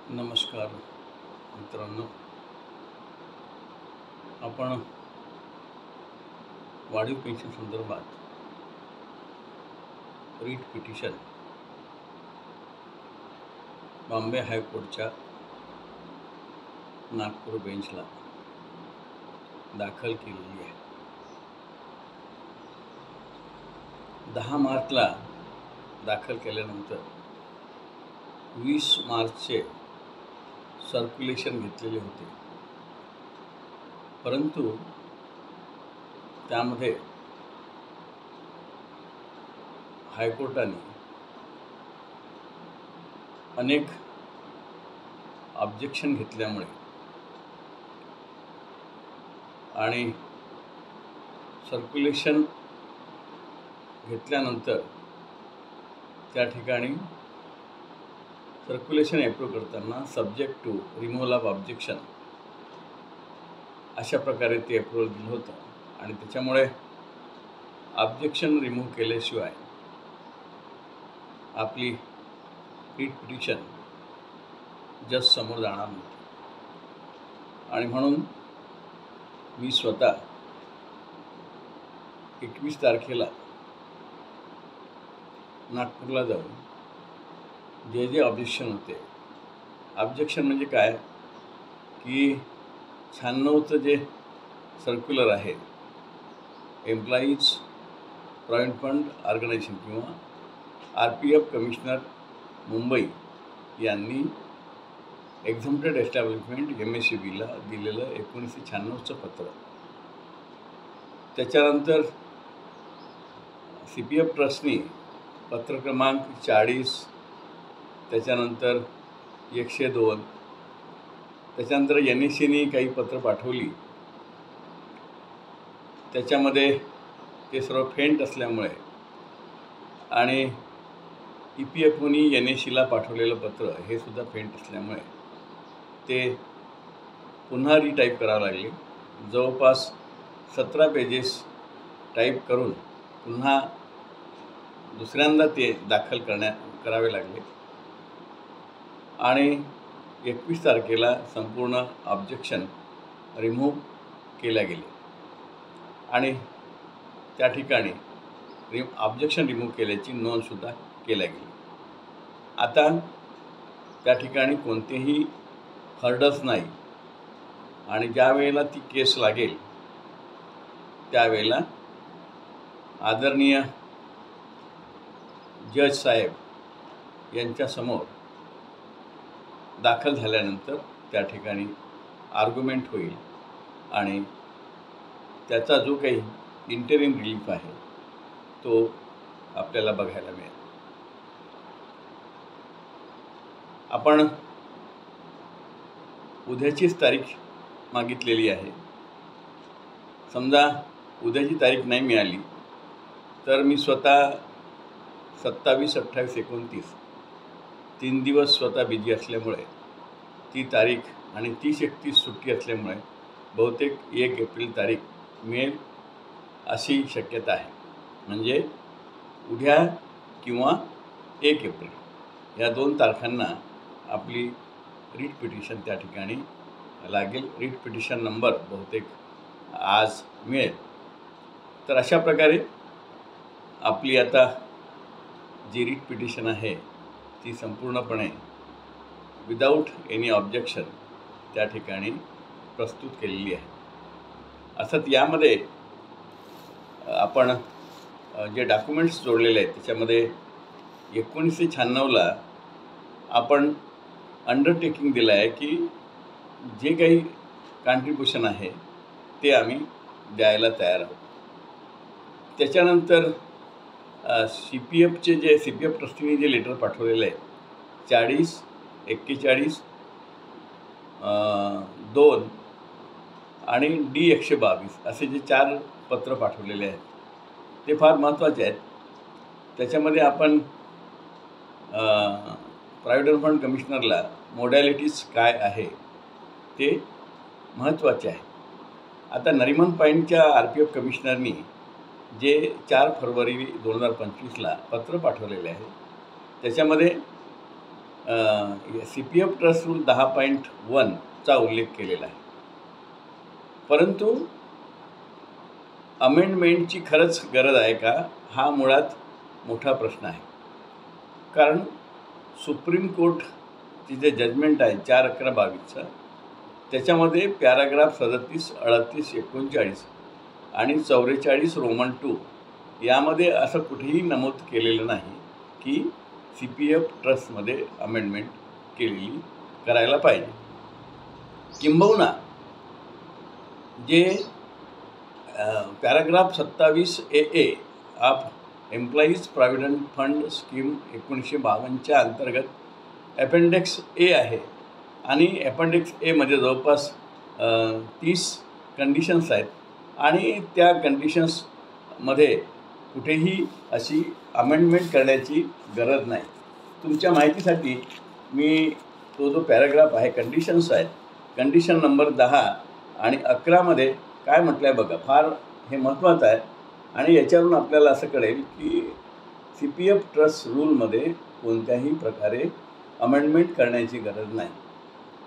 नमस्कार मित्रांनो, आपण वाढीव पेन्शन संदर्भात रीट पिटिशन बॉम्बे हायकोर्टच्या नागपूर बेंचला दाखल केलेली आहे. 10 मार्चला दाखल केल्यानंतर 20 मार्चचे सर्क्युलेशन घेतलेले होते, परंतु त्यामध्ये हायकोर्टाने अनेक ऑब्जेक्शन घेतल्यामुळे आणि सर्क्युलेशन घेतल्यानंतर त्या ठिकाणी सर्क्युलेशन अप्रूव्ह करताना subject to removal of objection अशा प्रकारे ते अप्रूव्हल दिलं होतं आणि त्याच्यामुळे ऑब्जेक्शन रिमूव्ह केल्याशिवाय आपली रीट पिटिशन जज समोर जाणार नव्हती. आणि म्हणून मी स्वतः 21 तारखेला नागपूरला जाऊन जे ऑब्जेक्शन होते, ऑब्जेक्शन म्हणजे काय की 96चं जे सर्क्युलर आहे, एम्प्लॉईज प्रॉव्हिडंट फंड ऑर्गनायझेशन किंवा RPF कमिशनर मुंबई यांनी एक्झम्प्टेड एस्टॅब्लिशमेंट MSEBला दिलेलं 1996चं पत्र, त्याच्यानंतर CPF ट्रस्टनी पत्र क्रमांक 40, त्याच्यानंतर 102, त्याच्यानंतर NSEनी काही पत्र पाठवली, त्याच्यामध्ये ते सर्व फेंट असल्यामुळे आणि EPFOनी NSEला पाठवलेलं पत्र हे सुद्धा फेंट असल्यामुळे ते पुन्हा रिटाईप करावं लागले. जवळपास 17 पेजेस टाईप करून पुन्हा दुसऱ्यांदा ते दाखल करावे लागले आणि 21 तारखेला संपूर्ण ऑब्जेक्शन रिमूव्ह केल्या गेले आणि त्या ठिकाणी ऑब्जेक्शन रिमूव्ह केल्याची नोंदसुद्धा केल्या गेली. आता त्या ठिकाणी कोणतेही हर्डल्स नाही आणि ज्या वेळेला ती केस लागेल त्यावेळेला आदरणीय जज साहेब यांच्यासमोर दाखल झाल्यानंतर त्या ठिकाणी आर्ग्युमेंट होईल आणि त्याचा जो काही इंटरिम रिलीफ आहे तो आपल्याला बघायला मिळेल. आपण उद्याचीच तारीख मागितलेली आहे. समजा उद्याची तारीख नाही मिळाली तर मी स्वतः 27, 28, 29 3 दिवस स्वतः बिझी असल्यामुळे ती तारीख आणि 30, 31 सुट्टी असल्यामुळे बहुतेक 1 एप्रिल तारीख मिळेल अशी शक्यता आहे. म्हणजे उद्या किंवा 1 एप्रिल या 2 तारखांना आपली रीट पिटिशन त्या ठिकाणी लागेल. रीट पिटिशन नंबर बहुतेक आज मिळेल. तर अशा प्रकारे आपली आता जी रीट पिटिशन आहे ती संपूर्णपणे विदाऊट एनी ऑब्जेक्शन त्या ठिकाणी प्रस्तुत केलेली आहे. असत यामध्ये आपण जे डॉक्युमेंट्स जोडलेले आहेत त्याच्यामध्ये 1996ला आपण अंडरटेकिंग दिलं आहे की जे काही कॉन्ट्रिब्युशन आहे ते आम्ही द्यायला तयार आहोत. त्याच्यानंतर CPFचे जे CPF ट्रस्टीने जे लेटर पाठवलेलं आहे 40, 41, 2 आणि D-122 असे जे 4 पत्र पाठवलेले आहेत ते फार महत्त्वाचे आहेत. त्याच्यामध्ये आपण प्रॉव्हिडंट फंड कमिशनरला मोडॅलिटीज काय आहे ते महत्त्वाचे आहे. आता नरिमन पॉईंटच्या RPF कमिशनरनी जे 4 फरवरी 2025ला पत्र पाठवलेले आहे त्याच्यामध्ये CPF ट्रस्ट रूल 10.1चा उल्लेख केलेला आहे. परंतु अमेंडमेंटची खरंच गरज आहे का, हा मुळात मोठा प्रश्न आहे. कारण सुप्रीम कोर्टची जे जजमेंट आहे 4/11/22चं, त्याच्यामध्ये पॅराग्राफ 37, 38, 39 आणि 44 रोमन 2 यामध्ये असं कुठेही नमूद केलेलं नाही की CPF ट्रस्टमध्ये अमेंडमेंट करायला पाहिजे. किंबहुना जे paragraph 27AA of employees provident fund scheme 1952च्या अंतर्गत अपेंडिक्स ए आहे आणि अपेंडिक्स एमध्ये जवळपास 30 कंडिशन्स आहेत आणि त्या कंडिशन्समध्ये कुठेही अशी अमेंडमेंट करण्याची गरज नाही. तुमच्या माहितीसाठी मी तो जो पॅराग्राफ आहे, कंडिशन्स आहेत, कंडिशन नंबर 10 आणि 11मध्ये काय म्हटलं आहे बघा. फार हे महत्त्वाचं आहे आणि याच्यावरून आपल्याला असं कळेल की CPF ट्रस्ट रूलमध्ये कोणत्याही प्रकारे अमेंडमेंट करण्याची गरज नाही.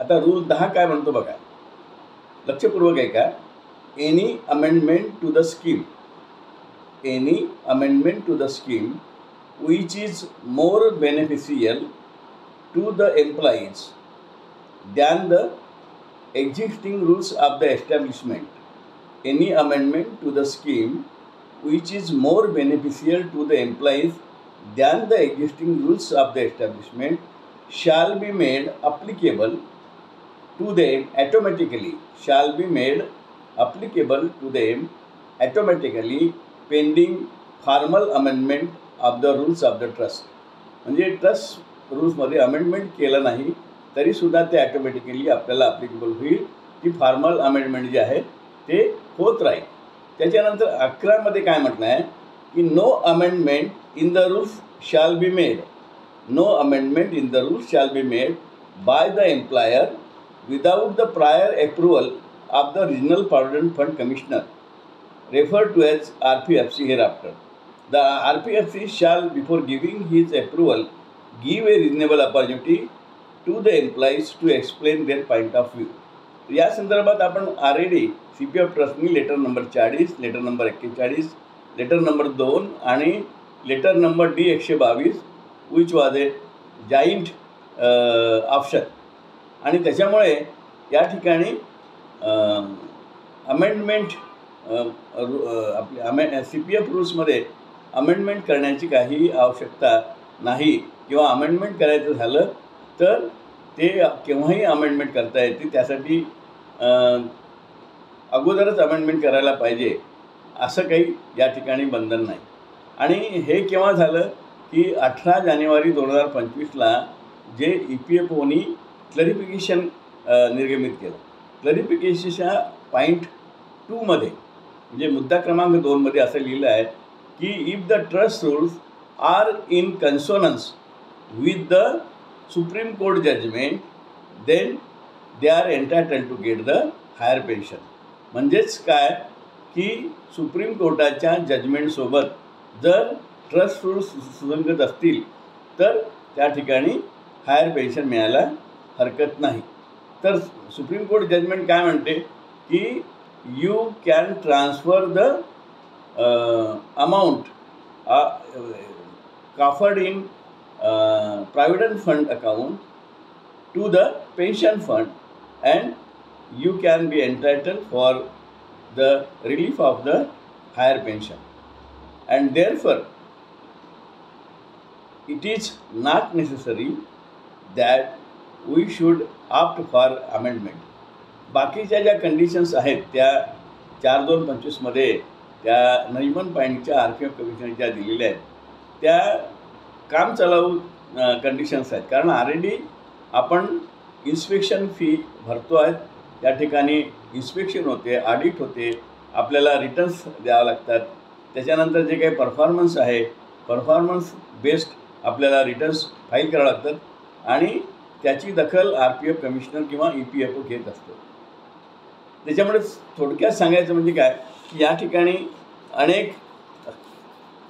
आता रूल 10 काय म्हणतो बघा, लक्षपूर्वक आहे का. Any amendment to the scheme, any amendment to the scheme which is more beneficial to the employees than the existing rules of the establishment. Any amendment to the scheme which is more beneficial to the employees than the existing rules of the establishment shall be made applicable to them automatically, shall be made applicable to them automatically pending formal amendment of the rules of the trust. म्हणजे trust रूल्समध्ये amendment केलं नाही तरीसुद्धा ते automatically आपल्याला applicable होईल. ती formal amendment जे आहे ते होत राहील. त्याच्यानंतर 11मध्ये काय म्हटलं आहे की no amendment in the rules shall be made, no amendment in the rules shall be made by the employer without the prior approval of the regional provident fund commissioner refer to as RPFC hereafter. The RPFC shall, before giving his approval, give a reasonable opportunity to the employees to explain their point of view. या संदर्भात आपण already CPF ट्रस्टनी letter number 40, letter number 41, letter number 2 आणि letter number D-122 which was a joint option. आणि त्याच्यामुळे या ठिकाणी amendment आपल्या CPF रूल्समध्ये अमेंडमेंट करण्याची काही आवश्यकता नाही किंवा अमेंडमेंट करायचं झालं तर ते केव्हाही अमेंडमेंट करता येते. त्यासाठी अगोदरच अमेंडमेंट करायला पाहिजे असं काही या ठिकाणी बंधन नाही. आणि हे केव्हा झालं की 18 जानेवारी 2025ला जे EPFOनी क्लरिफिकेशन निर्गमित केलं. क्लरिफिकेशनच्या पॉईंट 2मध्ये म्हणजे मुद्दा क्रमांक 2मध्ये असं लिहिलं आहे की if the trust rules are in consonance with the supreme court judgement then they are entitled to get the higher pension. म्हणजेच काय की सुप्रीम कोर्टाच्या जजमेंटसोबत जर ट्रस्ट रूल्स सुसंगत असतील तर त्या ठिकाणी हायर पेन्शन मिळायला हरकत नाही. तर सुप्रीम कोर्ट जजमेंट काय म्हणते की you can transfer the amount covered in provident fund account to the pension fund and you can be entitled for the relief of the higher pension. And therefore it is not necessary that we should opt for amendment. बाकीच्या ज्या conditions आहेत त्या 4/2/25मध्ये त्या नरिमन पॉईंटच्या RPF कमिशनने ज्या दिलेल्या आहेत त्या काम चालवू कंडिशन्स आहेत. कारण ऑलरेडी आपण इन्स्पेक्शन फी भरतो आहे, त्या ठिकाणी इन्स्पेक्शन होते, ऑडिट होते, आपल्याला रिटर्न्स द्यावं लागतात. त्याच्यानंतर जे काही परफॉर्मन्स आहे परफॉर्मन्स बेस्ड आपल्याला रिटर्न्स फाईल करावं लागतात आणि त्याची दखल RPF कमिशनर किंवा EPFO घेत असतो. त्याच्यामुळे थोडक्यात सांगायचं म्हणजे काय की या ठिकाणी अनेक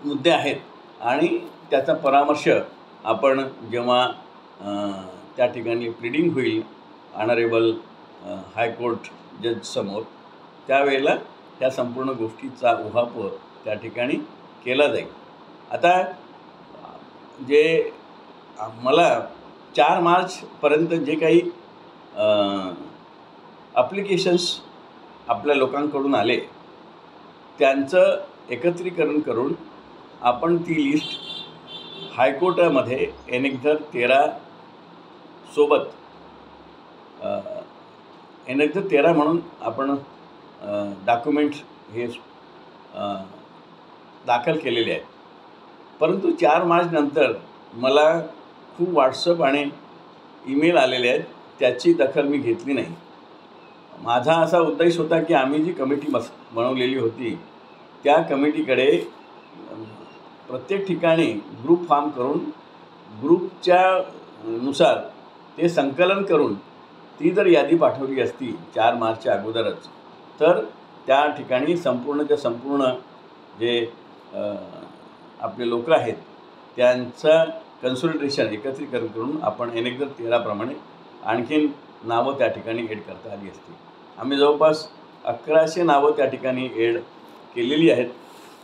मुद्दे आहेत आणि त्याचा परामर्श आपण जेव्हा त्या ठिकाणी प्लीडिंग होईल ऑनरेबल हायकोर्ट जजसमोर, त्यावेळेला ह्या संपूर्ण गोष्टीचा उहापोह त्या ठिकाणी केला जाईल. आता जे मला 4 मार्चपर्यंत जे काही ॲप्लिकेशन्स आपल्या लोकांकडून आले त्यांचं एकत्रीकरण करून आपण ती लिस्ट हायकोर्टामध्ये एनेक्झर 13 सोबत एनेक्झर 13 म्हणून आपण डॉक्युमेंट्स हे दाखल केलेले आहेत. परंतु 4 मार्च नंतर मला खूप व्हॉट्सअप आणि ईमेल आलेले आहेत, त्याची दखल मी घेतली नाही. माझा असा उद्देश होता की आम्ही जी कमिटी बनवलेली होती त्या कमिटीकडे प्रत्येक ठिकाणी ग्रुप फॉर्म करून ग्रुपच्या नुसार ते संकलन करून ती जर यादी पाठवली असती 4 मार्चच्या अगोदरच, तर त्या ठिकाणी संपूर्ण जे आपले लोक आहेत त्यांचं कन्सोलिडेशन एकत्रीकरण करून आपण एनेक्झर 13 प्रमाणे आणखीन नावं त्या ठिकाणी एड करता आली असती. आम्ही जवळपास 1100 नावं त्या ठिकाणी एड केलेली आहेत.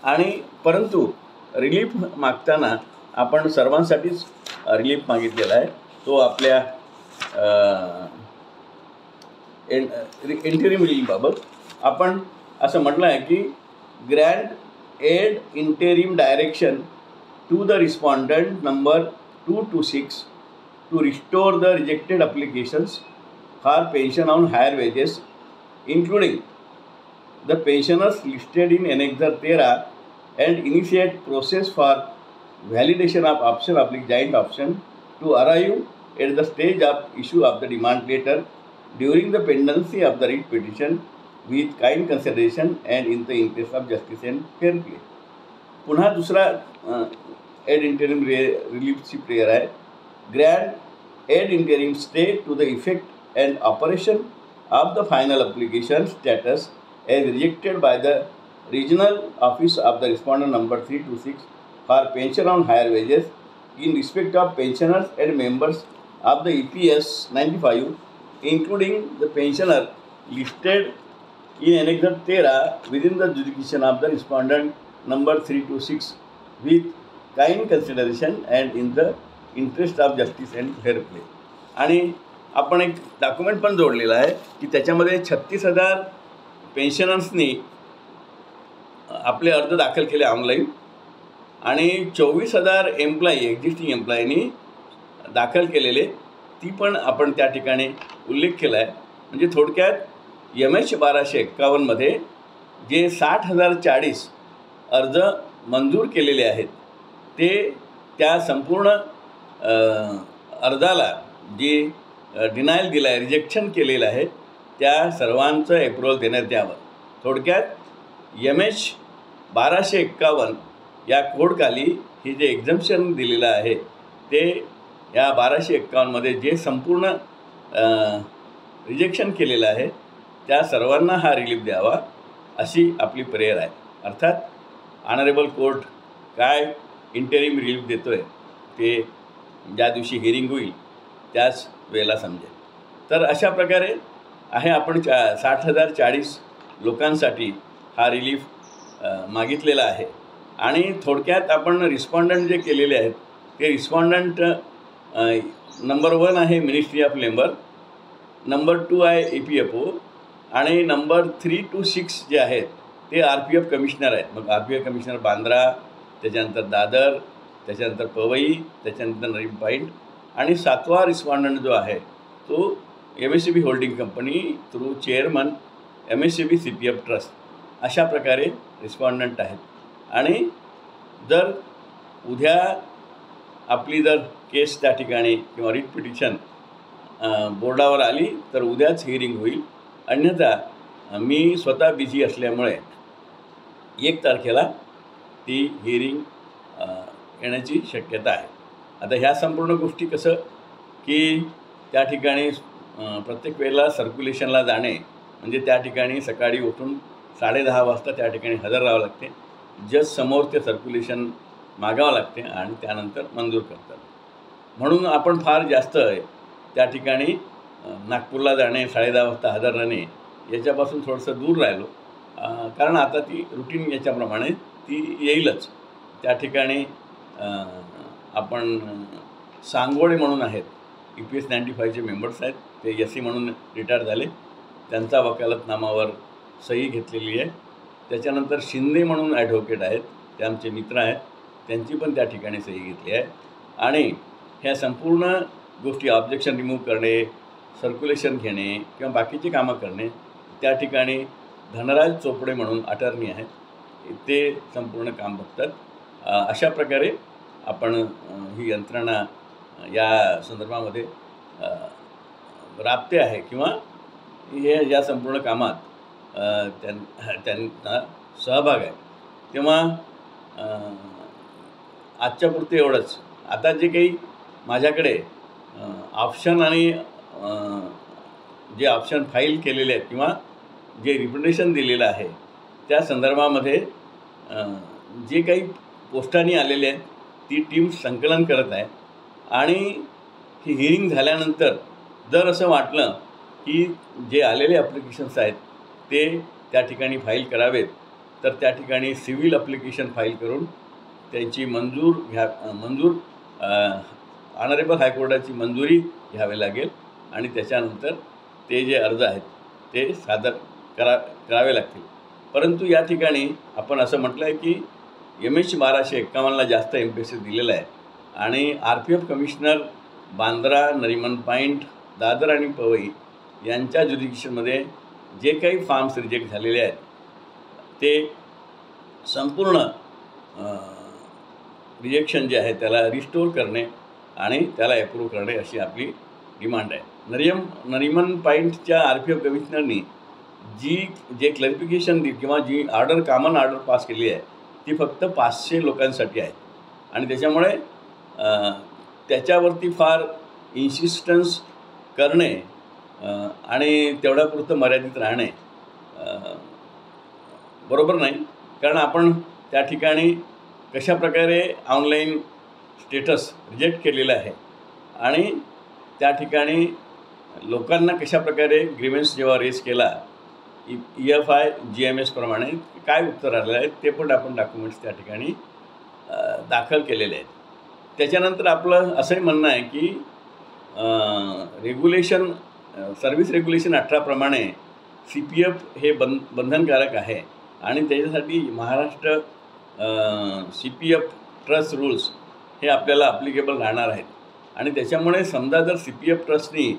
आणि परंतु रिलीफ मागताना आपण सर्वांसाठीच रिलीफ मागितलेला आहे. तो आपल्या इंटरिम रिलीफबाबत आपण असं म्हटलं आहे की grant ad interim direction to the respondent number 226 to restore the rejected applications for pension on higher wages, including the pensioners listed in Annexure 13, and initiate process for validation of option joint option to arrive at the stage of issue of the demand letter during the pendency of the writ petition with kind consideration and in the interest of justice and fair play. पुन्हा दुसरा ad interim रिलीफची prayer आहे. Grant ad interim stay to the effect and operation of the final application status as rejected by the regional office of the respondent number 326 for pension on higher wages in respect of pensioners and members of the EPS 95, including the pensioner listed in Annexure 13 within the jurisdiction of the respondent number 326 with kind consideration and in the interest of justice and fair play. आणि आपण एक document पण जोडलेला आहे की त्याच्यामध्ये 36,000 पेन्शनर्सनी आपले अर्ज दाखल केले ऑनलाईन आणि 24,000 एक्झिस्टिंग एम्प्लॉईनी दाखल केलेले, ती पण आपण त्या ठिकाणी उल्लेख केला आहे. म्हणजे थोडक्यात MH 1251मध्ये जे 60,040 अर्ज मंजूर केलेले आहेत ते त्या संपूर्ण अर्जाला जी डिनायल दिला आहे, रिजेक्शन केलेलं आहे, त्या सर्वांचं अप्रुव्हल देण्यात यावं. थोडक्यात MH 1251 या कोडखाली हे जे एक्झम्पशन दिलेलं आहे ते या 1251मध्ये जे संपूर्ण रिजेक्शन केलेलं आहे त्या सर्वांना हा रिलीफ द्यावा अशी आपली प्रेयर आहे. अर्थात ऑनरेबल कोर्ट काय इंटरिम रिलीफ देतो आहे ते ज्या दिवशी हिअरिंग होईल त्याच वेळेला समजेल. तर अशा प्रकारे आहे आपण 60,040 लोकांसाठी हा रिलीफ मागितलेला आहे. आणि थोडक्यात आपण रिस्पॉन्डंट जे केलेले आहेत ते रिस्पॉन्डंट नंबर 1 आहे मिनिस्ट्री ऑफ लेबर, नंबर 2 आहे EPFO आणि नंबर 3 to 6 जे आहेत ते RPF कमिशनर आहेत. मग RPF कमिशनर बांद्रा, त्याच्यानंतर दादर, त्याच्यानंतर पवई, त्याच्यानंतर नरीम पॉईंट आणि 7वा रिस्पॉन्डंट जो आहे तो MSCB holding company through chairman MSCB CPF trust. अशा प्रकारे रिस्पॉन्डंट आहेत. आणि जर उद्या आपली जर केस त्या ठिकाणी किंवा रिट पिटिशन बोर्डावर आली तर उद्याच हिअरिंग होईल. अन्यथा मी स्वतः बिझी असल्यामुळे 1 तारखेला ती हिअरिंग येण्याची शक्यता आहे. आता ह्या संपूर्ण गोष्टी कसं की त्या ठिकाणी प्रत्येक वेळेला सर्क्युलेशनला जाणे म्हणजे त्या ठिकाणी सकाळी उठून 10:30 वाजता त्या ठिकाणी हजर राहावं लागते. जज समोर ते सर्क्युलेशन मागावं लागते आणि त्यानंतर मंजूर करतात. म्हणून आपण फार जास्त त्या ठिकाणी नागपूरला जाणे, 10:30 वाजता हजर राहणे याच्यापासून थोडंसं दूर राहिलो. कारण आता ती रुटीन याच्याप्रमाणे ती येईलच. त्या ठिकाणी आपण सांगोळे म्हणून आहेत, EPS 95चे मेंबर्स आहेत. ते SC म्हणून रिटायर झाले, त्यांचा वकालतनामावर सही घेतलेली आहे. त्याच्यानंतर शिंदे म्हणून ॲडव्होकेट आहेत, ते आमचे मित्र आहेत, त्यांची पण त्या ठिकाणी सही घेतली आहे. आणि ह्या संपूर्ण गोष्टी ऑब्जेक्शन रिमूव्ह करणे, सर्क्युलेशन घेणे किंवा बाकीची कामं करणे, त्या ठिकाणी धनराज चोपडे म्हणून अटर्नी आहेत, ते संपूर्ण काम बघतात. अशा प्रकारे आपण ही यंत्रणा या संदर्भामध्ये राबते आहे किंवा हे या संपूर्ण कामात त्यांना सहभाग आहे. तेव्हा आजच्यापुरते एवढंच. आता जे काही माझ्याकडे ऑप्शन आणि जे ऑप्शन फाईल केलेले आहेत किंवा जे रिप्रेझेंटेशन दिलेलं आहे त्या संदर्भामध्ये जे काही पोस्टाने आलेले आहेत ती टीम संकलन करत आहे. आणि ही हिअरिंग झाल्यानंतर जर असं वाटलं की जे आलेले ॲप्लिकेशन्स आहेत ते त्या ठिकाणी फाईल करावेत, तर त्या ठिकाणी सिव्हिल ॲप्लिकेशन फाईल करून त्यांची मंजूर ऑनरेबल हायकोर्टाची मंजुरी घ्यावी लागेल आणि त्याच्यानंतर ते जे अर्ज आहेत ते सादर करावे लागतील. परंतु या ठिकाणी आपण असं म्हटलं आहे की MH 1251ला जास्त एम्फेसिस दिलेलं आहे आणि RPF commissioner Bandra, Nariman point, Dadar आणि पवई यांच्या ज्युरिडिक्शनमध्ये जे काही फॉर्म्स रिजेक्ट झालेले आहेत ते संपूर्ण रिजेक्शन जे आहे त्याला रिस्टोर करणे आणि त्याला अप्रूव्ह करणे अशी आपली डिमांड आहे. नरिमन पॉईंटच्या RPF कमिशनरनी जे क्लॅरिफिकेशन किंवा जी कॉमन ऑर्डर पास केली आहे ती फक्त 500 लोकांसाठी आहे आणि त्याच्यामुळे त्याच्यावरती फार इन्सिस्टन्स करणे आणि तेवढ्यापुरतं मर्यादित राहणे बरोबर नाही. कारण आपण त्या ठिकाणी कशाप्रकारे ऑनलाईन स्टेटस रिजेक्ट केलेलं आहे आणि त्या ठिकाणी लोकांना कशाप्रकारे ग्रीव्हन्स जेव्हा रेस केला EFI GMS प्रमाणे काय उत्तर आलेलं आहे ते पण आपण डॉक्युमेंट्स त्या ठिकाणी दाखल केलेले आहेत. त्याच्यानंतर आपलं असंही म्हणणं आहे की सर्व्हिस रेग्युलेशन 18 प्रमाणे CPF हे बंधनकारक आहे आणि त्याच्यासाठी महाराष्ट्र CPF ट्रस्ट रूल्स हे आपल्याला ॲप्लिकेबल राहणार आहेत. आणि त्याच्यामुळे समजा जर CPF ट्रस्टनी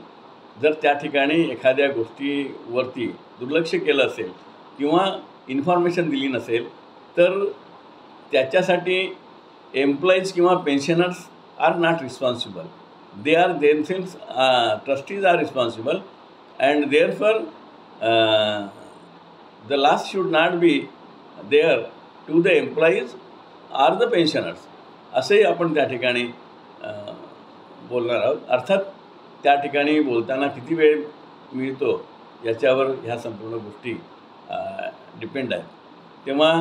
जर त्या ठिकाणी एखाद्या गोष्टीवरती दुर्लक्ष केलं असेल किंवा इन्फॉर्मेशन दिली नसेल तर त्याच्यासाठी एम्प्लॉईज किंवा pensioners are not responsible. They are themselves trustees are responsible and therefore the loss should not be there to the employees or the pensioners असंही आपण त्या ठिकाणी बोलणार आहोत. अर्थात त्या ठिकाणी बोलताना किती वेळ मिळतो याच्यावर ह्या संपूर्ण गोष्टी डिपेंड आहेत. तेव्हा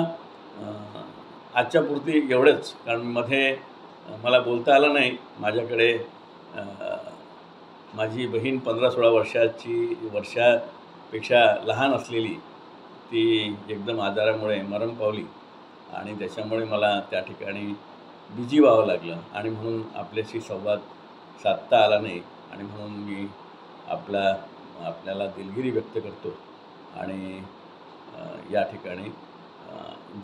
आजच्यापुरती एवढंच, कारण मध्ये मला बोलता आलं नाही. माझ्याकडे माझी बहीण 15-16 वर्षापेक्षा लहान असलेली ती एकदम आजारामुळे मरण पावली आणि त्याच्यामुळे मला त्या ठिकाणी बिझी व्हावं लागलं आणि म्हणून आपल्याशी संवाद साधता आला नाही आणि म्हणून मी आपल्याला दिलगिरी व्यक्त करतो. आणि या ठिकाणी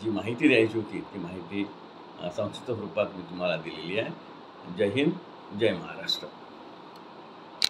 जी माहिती द्यायची होती ती माहिती संक्षिप्त रूपात मी तुम्हाला दिलेली आहे. जय हिंद, जय महाराष्ट्र.